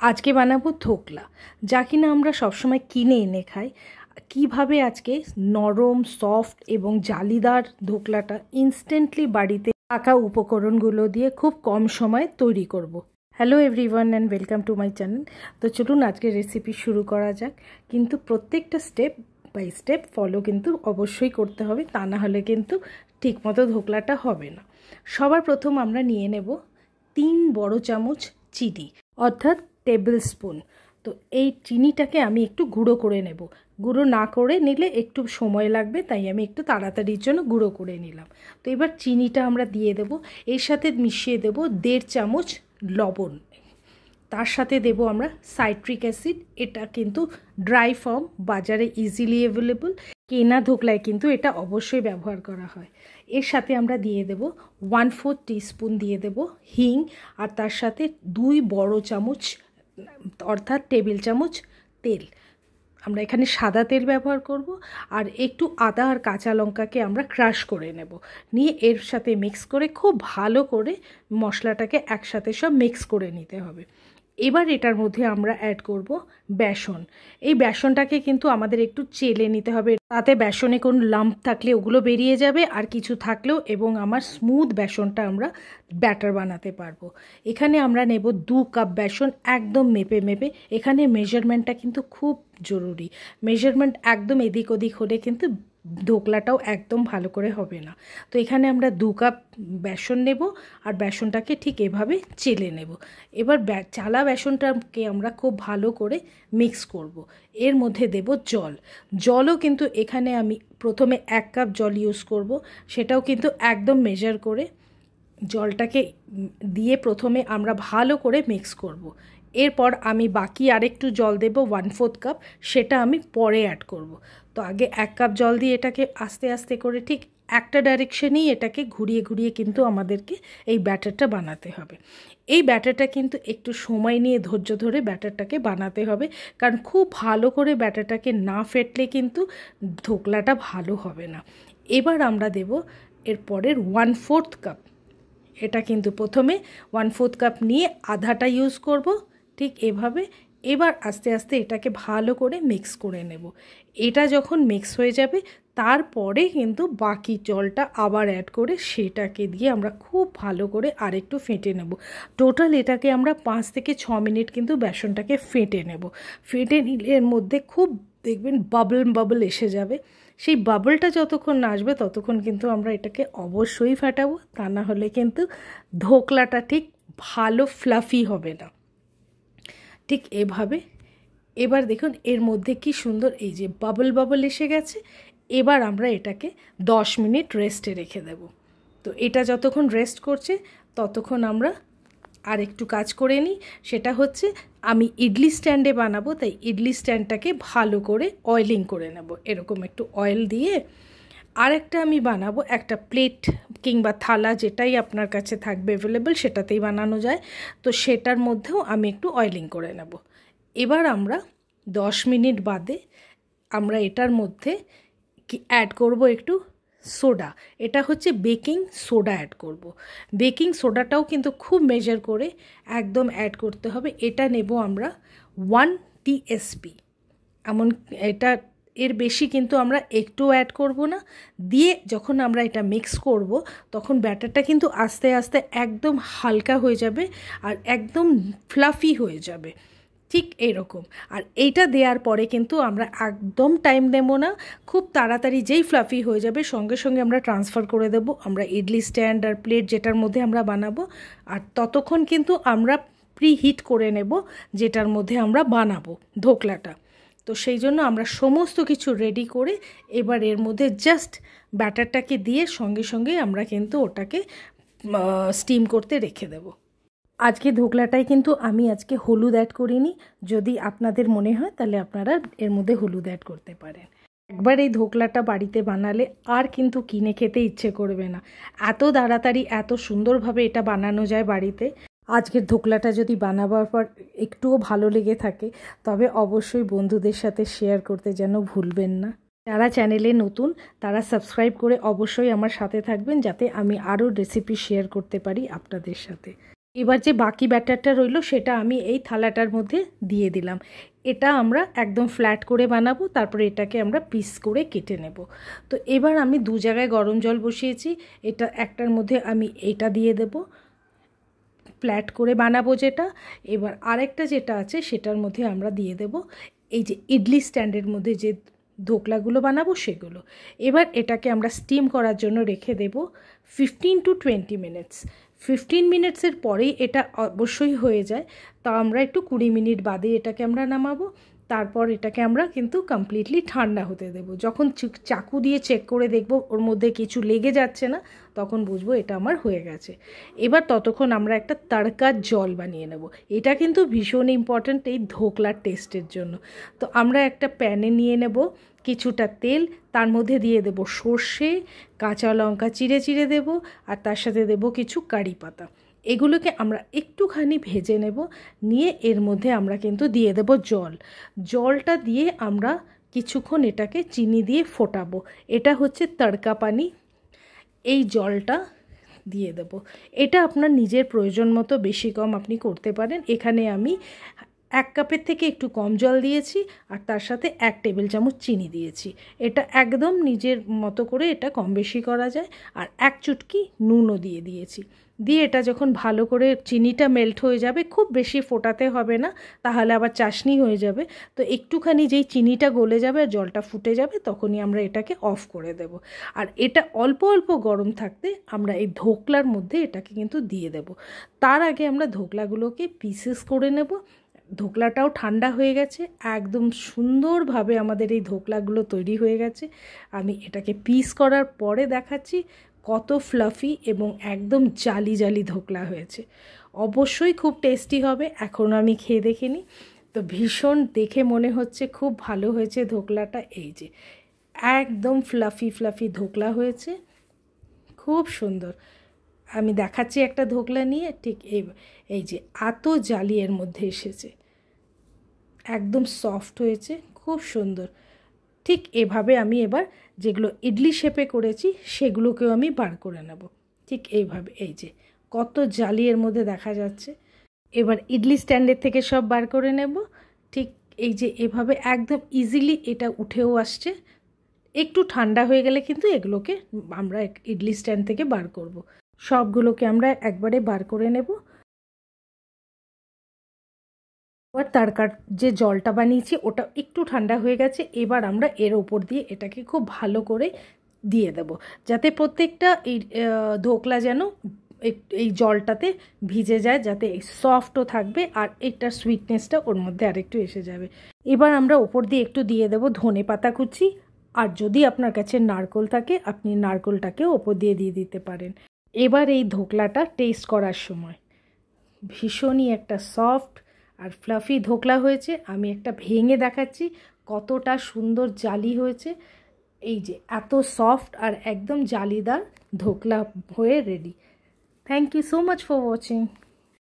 আজকে বানাবো ধোকলা, যা কিনা আমরা সবসময় কিনে এনে খাই। কিভাবে আজকে নরম, সফট এবং জালিদার ধোকলাটা ইনস্ট্যান্টলি বাড়িতে থাকা উপকরণগুলো দিয়ে খুব কম সময়ে তৈরি করব। Hello everyone and welcome to my channel. তো চলুন আজকে রেসিপি শুরু করা যাক। কিন্তু প্রত্যেকটা স্টেপ বাই স্টেপ ফলো কিন্তু অবশ্যই করতে হবে, তা না হলে কিন্তু ঠিকমতো ধোকলাটা হবে না। সবার প্রথম আমরা নিয়ে নেব 3 বড় চামচ চিনি, অর্থাৎ টেবিল স্পুন। তো এই চিনিটাকে আমি একটু গুঁড়ো করে নেব। গুঁড়ো না করে নিলে একটু সময় লাগবে, তাই আমি একটু তাড়াতাড়ির জন্য গুঁড়ো করে নিলাম। তো এবার চিনিটা আমরা দিয়ে দেব। এর সাথে মিশিয়ে দেব 1.5 চামচ লবণ। তার সাথে দেব আমরা সাইট্রিক অ্যাসিড। এটা কিন্তু ড্রাই ফর্ম, বাজারে ইজিলি অ্যাভেলেবল। কেনা ধোকলায় কিন্তু এটা অবশ্যই ব্যবহার করা হয়। এর সাথে আমরা দিয়ে দেব 1/4 টিস্পুন দিয়ে দেব হিং, আর তার সাথে 2 বড় চামচ অর্থাৎ টেবিল চামচ তেল। আমরা এখানে সাদা তেল ব্যবহার করব। আর একটু আদা আর কাঁচা লঙ্কাকে আমরা ক্রাশ করে নেব, নিয়ে এর সাথে মিক্স করে খুব ভালো করে মশলাটাকে একসাথে সব মিক্স করে নিতে হবে। এবার এটার মধ্যে আমরা অ্যাড করব বেসন। এই বেসনটাকে কিন্তু আমাদের একটু চেলে নিতে হবে, তাতে বেসনে কোনো লাম্প থাকলে ওগুলো বেরিয়ে যাবে, আর কিছু থাকলেও এবং আমার স্মুথ বেসনটা আমরা ব্যাটার বানাতে পারবো। এখানে আমরা নেব 2 কাপ বেসন, একদম মেপে মেপে। এখানে মেজারমেন্টটা কিন্তু খুব জরুরি। মেজারমেন্ট একদম এদিক ওদিক হলে কিন্তু ধোকলাটাও একদম ভালো করে হবে না। তো এখানে আমরা 2 কাপ বেসন নেব, আর বেসনটাকে ঠিক এভাবে চেলে নেব। এবার চালা বেসনটাকে আমরা খুব ভালো করে মিক্স করব। এর মধ্যে দেব জল। জলও কিন্তু এখানে আমি প্রথমে 1 কাপ জল ইউজ করব, সেটাও কিন্তু একদম মেজার করে জলটাকে দিয়ে প্রথমে আমরা ভালো করে মিক্স করব। এরপর আমি বাকি আরেকটু জল দেব 1/4 কাপ, সেটা আমি পরে অ্যাড করব। তো আগে 1 কাপ জল দিয়ে এটাকে আস্তে আস্তে করে ঠিক একটা ডাইরেকশনেই এটাকে ঘুরিয়ে ঘুরিয়ে কিন্তু আমাদেরকে এই ব্যাটারটা বানাতে হবে। এই ব্যাটারটা কিন্তু একটু সময় নিয়ে ধৈর্য ধরে ব্যাটারটাকে বানাতে হবে, কারণ খুব ভালো করে ব্যাটারটাকে না ফেটলে কিন্তু ধোকলাটা ভালো হবে না। এবার আমরা দেব এরপরের 1/4 কাপ। এটা কিন্তু প্রথমে 1/4 কাপ নিয়ে আধাটা ইউজ করব, ঠিক এভাবে। এবার আস্তে আস্তে এটাকে ভালো করে মিক্স করে নেব। এটা যখন মিক্স হয়ে যাবে, তারপরে কিন্তু বাকি জলটা আবার অ্যাড করে সেটাকে দিয়ে আমরা খুব ভালো করে আরেকটু ফেটে নেব। টোটাল এটাকে আমরা 5 থেকে 6 মিনিট কিন্তু বেসনটাকে ফেটে নেব। ফেটে নিলে এর মধ্যে খুব দেখবেন বাবল এসে যাবে। সেই বাবলটা যতক্ষণ না আসবে ততক্ষণ কিন্তু আমরা এটাকে অবশ্যই ফাটাবো, তা না হলে কিন্তু ধোকলাটা ঠিক ভালো ফ্লাফি হবে না। ঠিক এভাবে। এবার দেখুন এর মধ্যে কি সুন্দর এই যে বাবল এসে গেছে। এবার আমরা এটাকে 10 মিনিট রেস্টে রেখে দেব। তো এটা যতক্ষণ রেস্ট করছে ততক্ষণ আমরা আর একটু কাজ করে নিই। সেটা হচ্ছে আমি ইডলি স্ট্যান্ডে বানাবো, তাই ইডলি স্ট্যান্ডটাকে ভালো করে অয়েলিং করে নেব। এরকম একটু অয়েল দিয়ে আরেকটা আমি বানাবো, একটা প্লেট কিংবা থালা, যেটাই আপনার কাছে থাকবে অ্যাভেলেবল সেটাতেই বানানো যায়। তো সেটার মধ্যেও আমি একটু অয়েলিং করে নেব। এবার আমরা 10 মিনিট বাদে আমরা এটার মধ্যে কি অ্যাড করব একটু সোডা। এটা হচ্ছে বেকিং সোডা অ্যাড করব। বেকিং সোডাটাও কিন্তু খুব মেজার করে একদম অ্যাড করতে হবে। এটা নেব আমরা 1 টিএসপি। এমন এটা এর বেশি কিন্তু আমরা একটু অ্যাড করব না। দিয়ে যখন আমরা এটা মিক্স করব তখন ব্যাটারটা কিন্তু আস্তে আস্তে একদম হালকা হয়ে যাবে আর একদম ফ্লাফি হয়ে যাবে, ঠিক এরকম। আর এইটা দেওয়ার পরে কিন্তু আমরা একদম টাইম দেব না, খুব তাড়াতাড়ি যেই ফ্লাফি হয়ে যাবে সঙ্গে সঙ্গে আমরা ট্রান্সফার করে দেব আমরা ইডলি স্ট্যান্ড আর প্লেট যেটার মধ্যে আমরা বানাবো। আর ততক্ষণ কিন্তু আমরা প্রি হিট করে নেব যেটার মধ্যে আমরা বানাবো ধোকলাটা। তো সেই জন্য আমরা সমস্ত কিছু রেডি করে এবার এর মধ্যে জাস্ট ব্যাটারটাকে দিয়ে সঙ্গে সঙ্গে আমরা কিন্তু ওটাকে স্টিম করতে রেখে দেব। আজকে ধোকলাটাই কিন্তু আমি আজকে হলুদ অ্যাড করিনি। যদি আপনাদের মনে হয় তাহলে আপনারা এর মধ্যে হলুদ অ্যাড করতে পারেন। একবার এই ধোকলাটা বাড়িতে বানালে আর কিন্তু কিনে খেতে ইচ্ছে করবে না। এত তাড়াতাড়ি এত সুন্দরভাবে এটা বানানো যায় বাড়িতে। আজকের ধোকলাটা যদি বানাবার পর একটুও ভালো লেগে থাকে তবে অবশ্যই বন্ধুদের সাথে শেয়ার করতে যেন ভুলবেন না। যারা চ্যানেলে নতুন তারা সাবস্ক্রাইব করে অবশ্যই আমার সাথে থাকবেন, যাতে আমি আরও রেসিপি শেয়ার করতে পারি আপনাদের সাথে। এবার যে বাকি ব্যাটারটা রইলো সেটা আমি এই থালাটার মধ্যে দিয়ে দিলাম। এটা আমরা একদম ফ্ল্যাট করে বানাবো, তারপরে এটাকে আমরা পিস করে কেটে নেব। তো এবার আমি দু জায়গায় গরম জল বসিয়েছি, এটা একটার মধ্যে আমি এটা দিয়ে দেব, ফ্ল্যাট করে বানাবো যেটা। এবার আরেকটা যেটা আছে সেটার মধ্যে আমরা দিয়ে দেব এই যে ইডলি স্ট্যান্ডের মধ্যে যে ধোকলাগুলো বানাবো সেগুলো। এবার এটাকে আমরা স্টিম করার জন্য রেখে দেব 15 to 20 মিনিটস। 15 মিনিটসের পরেই এটা অবশ্যই হয়ে যায়, তা আমরা একটু 20 মিনিট বাদে এটাকে আমরা নামাবো। তারপর এটাকে আমরা কিন্তু কমপ্লিটলি ঠান্ডা হতে দেব। যখন চাকু দিয়ে চেক করে দেখব ওর মধ্যে কিছু লেগে যাচ্ছে না, তখন বুঝবো এটা আমার হয়ে গেছে। এবার ততক্ষণ আমরা একটা তড়কার জল বানিয়ে নেব। এটা কিন্তু ভীষণ ইম্পর্ট্যান্ট এই ধোকলার টেস্টের জন্য। তো আমরা একটা প্যানে নিয়ে নেব কিছুটা তেল, তার মধ্যে দিয়ে দেব সর্ষে, কাঁচা লঙ্কা চিড়ে চিড়ে দেব, আর তার সাথে দেব কিছু কারি পাতা। এগুলোকে আমরা একটুখানি ভেজে নেব, নিয়ে এর মধ্যে আমরা কিন্তু দিয়ে দেব জল। জলটা দিয়ে আমরা কিছুক্ষণ এটাকে চিনি দিয়ে ফোটাবো। এটা হচ্ছে তড়কা পানি। এই জলটা দিয়ে দেব। এটা আপনার নিজের প্রয়োজন মতো বেশি কম আপনি করতে পারেন। এখানে আমি 1 কাপের থেকে একটু কম জল দিয়েছি, আর তার সাথে 1 টেবিল চামচ চিনি দিয়েছি। এটা একদম নিজের মতো করে এটা কম বেশি করা যায়। আর 1 চুটকি নুনও দিয়ে দিয়েছি। দিয়ে এটা যখন ভালো করে চিনিটা মেল্ট হয়ে যাবে, খুব বেশি ফোটাতে হবে না, তাহলে আবার চাশনি হয়ে যাবে। তো একটুখানি যেই চিনিটা গলে যাবে আর জলটা ফুটে যাবে, তখনই আমরা এটাকে অফ করে দেব। আর এটা অল্প অল্প গরম থাকতে আমরা এই ধোকলার মধ্যে এটাকে কিন্তু দিয়ে দেব। তার আগে আমরা ধোকলাগুলোকে পিসেস করে নেব। ধোকলাটাও ঠান্ডা হয়ে গেছে, একদম সুন্দরভাবে আমাদের এই ধোকলাগুলো তৈরি হয়ে গেছে। আমি এটাকে পিস করার পরে দেখাচ্ছি কত ফ্লাফি এবং একদম জালি জালি ধোকলা হয়েছে। অবশ্যই খুব টেস্টি হবে। এখন আমি খেয়ে দেখে নিই। তো ভীষণ দেখে মনে হচ্ছে খুব ভালো হয়েছে ধোকলাটা। এই যে একদম ফ্লাফি ফ্লাফি ধোকলা হয়েছে, খুব সুন্দর। আমি দেখাচ্ছি একটা ধোকলা নিয়ে, ঠিক এই যে এত জালি এর মধ্যে এসেছে, একদম সফট হয়েছে, খুব সুন্দর। ঠিক এভাবে আমি এবার যেগুলো ইডলি শেপে করেছি সেগুলোকেও আমি বার করে নেব। ঠিক এইভাবে, এই যে কত জালি এর মধ্যে দেখা যাচ্ছে। এবার ইডলি স্ট্যান্ডের থেকে সব বার করে নেব। ঠিক এই যে এভাবে একদম ইজিলি এটা উঠেও আসছে। একটু ঠান্ডা হয়ে গেলে কিন্তু এগুলোকে আমরা ইডলি স্ট্যান্ড থেকে বার করব। সবগুলোকে আমরা একবারে বার করে নেব। এবার তড়কার যে জলটা বানিয়েছি ওটা একটু ঠান্ডা হয়ে গেছে। এবার আমরা এর ওপর দিয়ে এটাকে খুব ভালো করে দিয়ে দেব, যাতে প্রত্যেকটা এই ধোকলা যেন এই জলটাতে ভিজে যায়, যাতে সফটও থাকবে আর এটার সুইটনেসটা ওর মধ্যে আরেকটু এসে যাবে। এবার আমরা ওপর দিয়ে একটু দিয়ে দেব ধনে পাতা কুচি, আর যদি আপনার কাছে নারকেল থাকে আপনি নারকেলটাকেও ওপর দিয়ে দিতে পারেন। এবার এই ধোকলাটা টেস্ট করার সময় ভীষণই একটা সফট আর ফ্লাফি ধোকলা হয়েছে। আমি একটা ভেঙে দেখাচ্ছি কতটা সুন্দর জালি হয়েছে। এই যে এত সফট আর একদম জালিদার ধোকলা হয়ে ready. Thank you so much for watching.